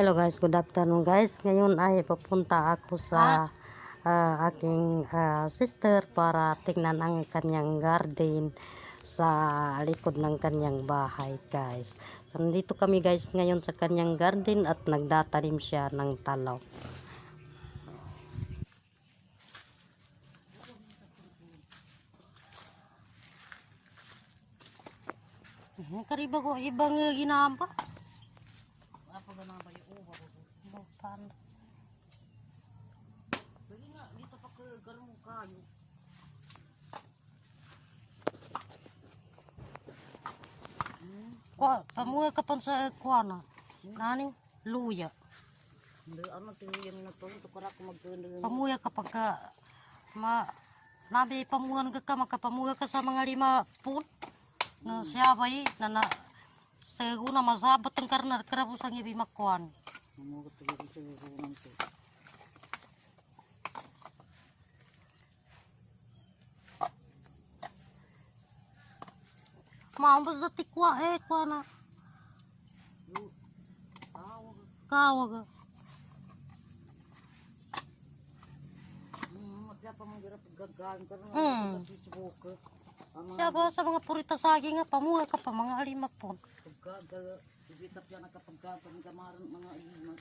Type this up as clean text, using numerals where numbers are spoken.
Hello guys, good afternoon guys. Ngayon ay pupunta ako sa aking sister para tingnan ang kanyang garden sa likod ng kanyang bahay guys. Nandito kami guys ngayon sa kanyang garden at nagdatanim siya ng talong. Kariba ko ibang ginamba. Apa ganang ba yung uwa ko? Bukan. Pwede nga, dito pa ka garong kayo. Pamuha ka pa sa kuwana. Nani? Luya. Hindi, ano tinuyan na to? Ito para ko magkunin. Pamuha ka pa ka. Nabi pamuhan ka makapamuha ka sa mga 5 pun. Na siya ba na seguna masabot ang karnar karabos ang ibi makuan. Mamuha ka tayo sa gugunan to. Maambas na tikwa kwa na. Kawag. Magkaya pa mga paggagaan ka na. Sisibok. Siya ba sa mga purita saging nga pamuha ka pa mga 5 pun. Paggagaan, ibitap yan nakapaggagaan kamaran mga iman.